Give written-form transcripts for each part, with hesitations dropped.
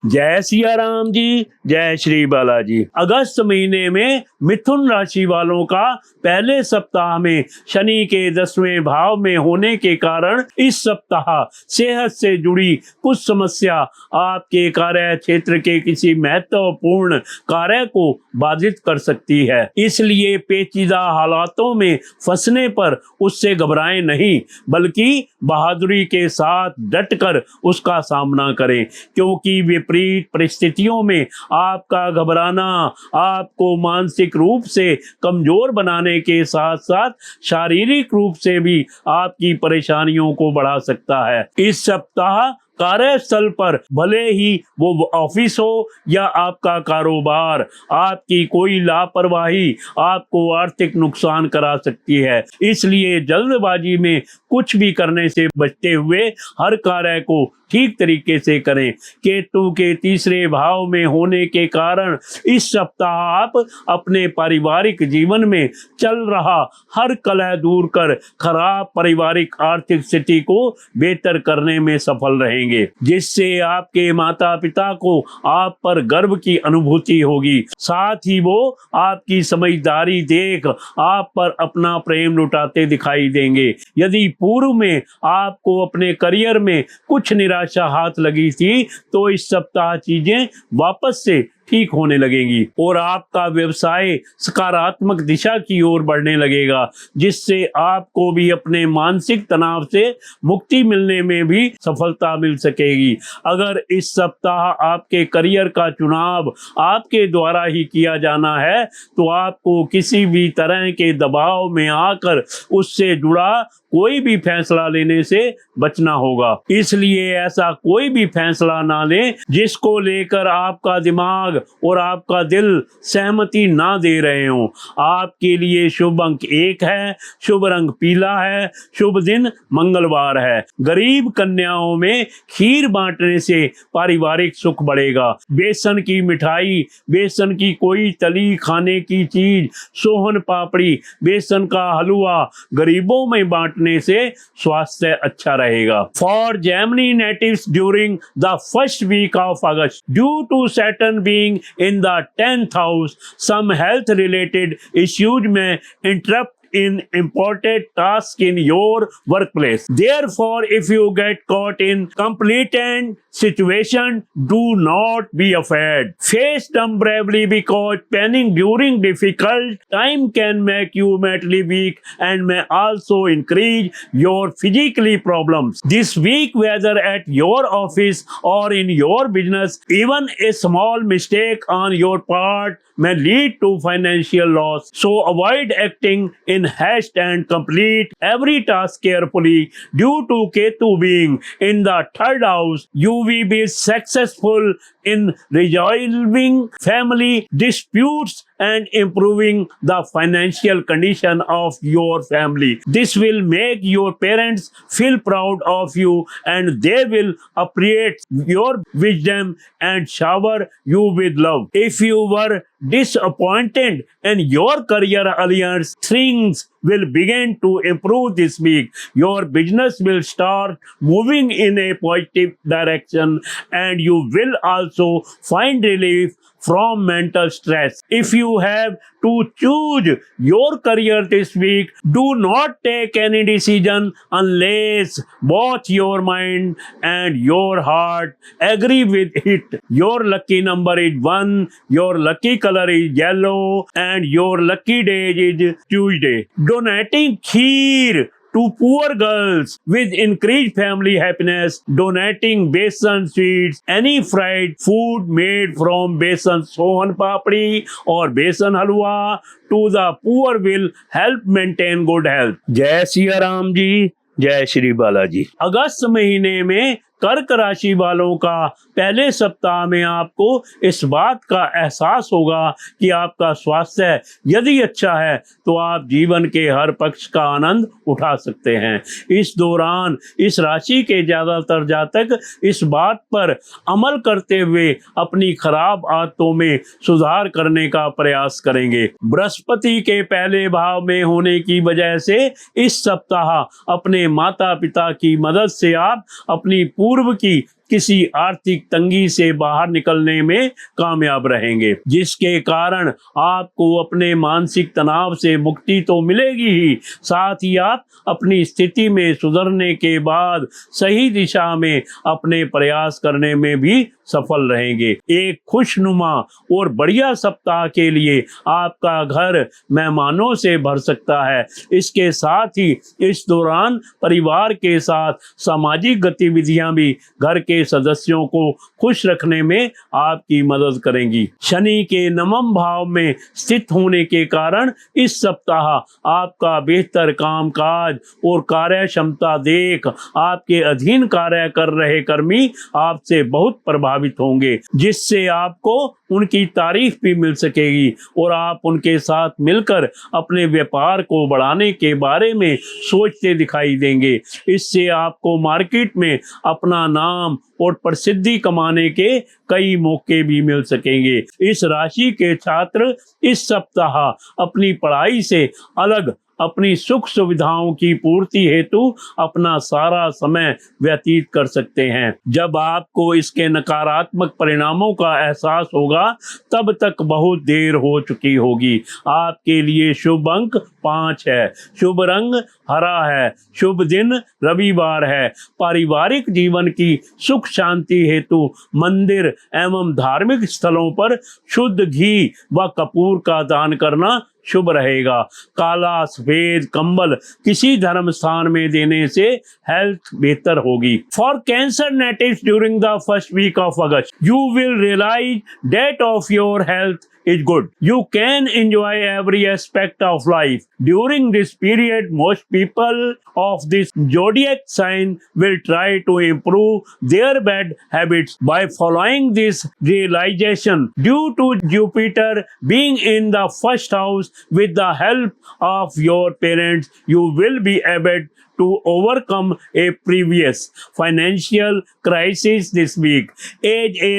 जय सिया राम जी, जय श्री बालाजी। अगस्त महीने में मिथुन राशि वालों का पहले सप्ताह में शनि के 10वें भाव में होने के कारण इस सप्ताह सेहत से जुड़ी कुछ समस्या आपके कार्य क्षेत्र के किसी महत्वपूर्ण कार्य को बाधित कर सकती है। इसलिए पेचीदा हालातों में फंसने पर उससे घबराएं नहीं, बल्कि बहादुरी के साथ डटकर उसका सामना करें, क्योंकि विपरीत परिस्थितियों में आपका घबराना आपको मानसिक रूप से कमजोर बनाने के साथ साथ शारीरिक रूप से भी आपकी परेशानियों को बढ़ा सकता है। इस सप्ताह कार्यस्थल पर, भले ही वो ऑफिस हो या आपका कारोबार, आपकी कोई लापरवाही आपको आर्थिक नुकसान करा सकती है। इसलिए जल्दबाजी में कुछ भी करने से बचते हुए हर कार्य को ठीक तरीके से करें। केतु के 3रे भाव में होने के कारण इस सप्ताह आप अपने पारिवारिक जीवन में चल रहा हर कलह दूर कर खराब पारिवारिक आर्थिक स्थिति को बेहतर करने में सफल रहेंगे, जिससे आपके माता पिता को आप पर गर्व की अनुभूति होगी। साथ ही वो आपकी समझदारी देख आप पर अपना प्रेम लुटाते दिखाई देंगे। यदि पूर्व में आपको अपने करियर में कुछ निराशा हाथ लगी थी, तो इस सप्ताह चीजें वापस से ठीक होने लगेंगी और आपका व्यवसाय सकारात्मक दिशा की ओर बढ़ने लगेगा, जिससे आपको भी अपने मानसिक तनाव से मुक्ति मिलने में भी सफलता मिल सकेगी। अगर इस सप्ताह आपके करियर का चुनाव आपके द्वारा ही किया जाना है, तो आपको किसी भी तरह के दबाव में आकर उससे जुड़ा कोई भी फैसला लेने से बचना होगा। इसलिए ऐसा कोई भी फैसला ना लें जिसको लेकर आपका दिमाग और आपका दिल सहमति ना दे रहे हों। आपके लिए शुभ अंक 1 है, शुभ रंग पीला है, शुभ दिन मंगलवार है। गरीब कन्याओं में खीर बांटने से पारिवारिक सुख बढ़ेगा। बेसन की मिठाई, बेसन की कोई तली खाने की चीज, सोहन पापड़ी, बेसन का हलवा गरीबों में बांटने से स्वास्थ्य अच्छा रहेगा। For Gemini natives during the first week of August, due to Saturn being in the 10th house, some health related issues may interrupt in important tasks in your workplace. Therefore, if you get caught in complicated situation, do not be afraid. Face them bravely, because panic during difficult time can make you mentally weak and may also increase your physically problems. This week, whether at your office or in your business, even a small mistake on your part may lead to financial loss. So avoid acting in haste and complete every task carefully. Due to Ketu being in the 3rd house, you will be successful in resolving family disputes and improving the financial condition of your family. This will make your parents feel proud of you, and they will appreciate your wisdom and shower you with love. If you were disappointed in your career alliance, things will begin to improve this week. Your business will start moving in a positive direction, and you will also find relief from mental stress. If you have to choose your career this week, do not take any decision unless both your mind and your heart agree with it. Your lucky number is 1, your lucky color is yellow, and your lucky day is Tuesday. Donating kheer to poor girls with increased family happiness. Donating besan sweets, any fried food made from besan sohan papdi or besan halwa to the poor will help maintain good health. जय सिया राम जी, जय श्री बालाजी। अगस्त महीने में कर्क राशि वालों का पहले सप्ताह में आपको इस बात का एहसास होगा कि आपका स्वास्थ्य यदि अच्छा है तो आप जीवन के हर पक्ष का आनंद उठा सकते हैं। इस दौरान इस राशि के ज्यादातर जातक इस बात पर अमल करते हुए अपनी खराब आदतों में सुधार करने का प्रयास करेंगे। बृहस्पति के पहले भाव में होने की वजह से इस सप्ताह अपने माता पिता की मदद से आप अपनी पूर्व की किसी आर्थिक तंगी से बाहर निकलने में कामयाब रहेंगे, जिसके कारण आपको अपने मानसिक तनाव से मुक्ति तो मिलेगी ही, साथ ही आप अपनी स्थिति में सुधरने के बाद सही दिशा में अपने प्रयास करने में भी सफल रहेंगे। एक खुशनुमा और बढ़िया सप्ताह के लिए आपका घर मेहमानों से भर सकता है। इसके साथ ही इस दौरान परिवार के साथ सामाजिक गतिविधियां भी घर के सदस्यों को खुश रखने में आपकी मदद करेंगी। शनि के नवम भाव में स्थित होने के कारण इस सप्ताह आपका बेहतर कामकाज और कार्य क्षमता देख आपके अधीन कार्य कर रहे कर्मी आपसे बहुत प्रभावित होंगे, जिससे आपको उनकी तारीफ भी मिल सकेगी और आप उनके साथ मिलकर अपने व्यापार को बढ़ाने के बारे में सोचते दिखाई देंगे। इससे आपको मार्केट में अपना नाम और प्रसिद्धि कमाने के कई मौके भी मिल सकेंगे। इस राशि के छात्र इस सप्ताह अपनी पढ़ाई से अलग अपनी सुख सुविधाओं की पूर्ति हेतु अपना सारा समय व्यतीत कर सकते हैं। जब आपको इसके नकारात्मक परिणामों का एहसास होगा तब तक बहुत देर हो चुकी होगी। आपके लिए शुभ अंक 5 है, शुभ रंग हरा है, शुभ दिन रविवार है। पारिवारिक जीवन की सुख शांति हेतु मंदिर एवं धार्मिक स्थलों पर शुद्ध घी व कपूर का दान करना शुभ रहेगा। काला सफेद कंबल किसी धर्म स्थान में देने से हेल्थ बेहतर होगी। For Cancer natives during the first week of August you will realise that of your health is good. You can enjoy every aspect of life. During this period, most people of this zodiac sign will try to improve their bad habits by following this realization. Due to Jupiter being in the first house, with the help of your parents, you will be able to overcome a previous financial crisis this week. As a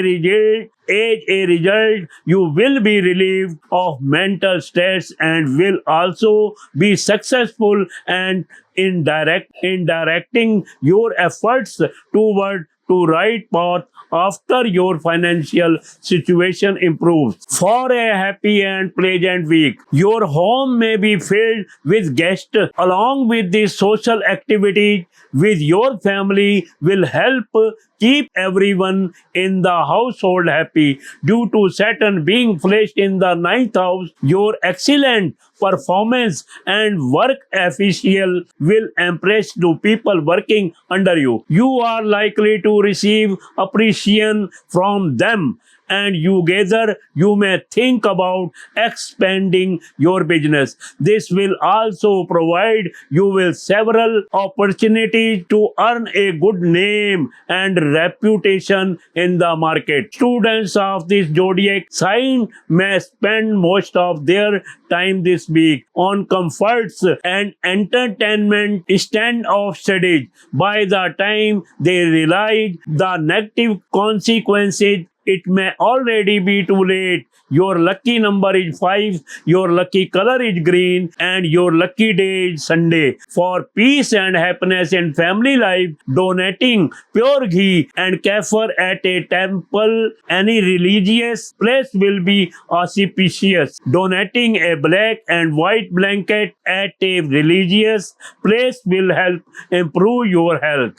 result, you will be relieved of mental stress and will also be successful and in directing your efforts toward to right path after your financial situation improves. For a happy and pleasant week, your home may be filled with guests. Along with the social activities with your family will help keep everyone in the household happy. Due to Saturn being placed in the 9th house, your excellent performance and work efficiency will impress the people working under you. You are likely to receive appreciation from them, and you may think about expanding your business. This will also provide you with several opportunities to earn a good name and reputation in the market. Students of this zodiac sign may spend most of their time this week on comforts and entertainment instead of studies. By the time they realize the negative consequences, it may already be too late. Your lucky number is 5, your lucky color is green, and your lucky day is Sunday. For peace and happiness in family life, donating pure ghee and kefir at a temple, any religious place will be auspicious. Donating a black and white blanket at a religious place will help improve your health.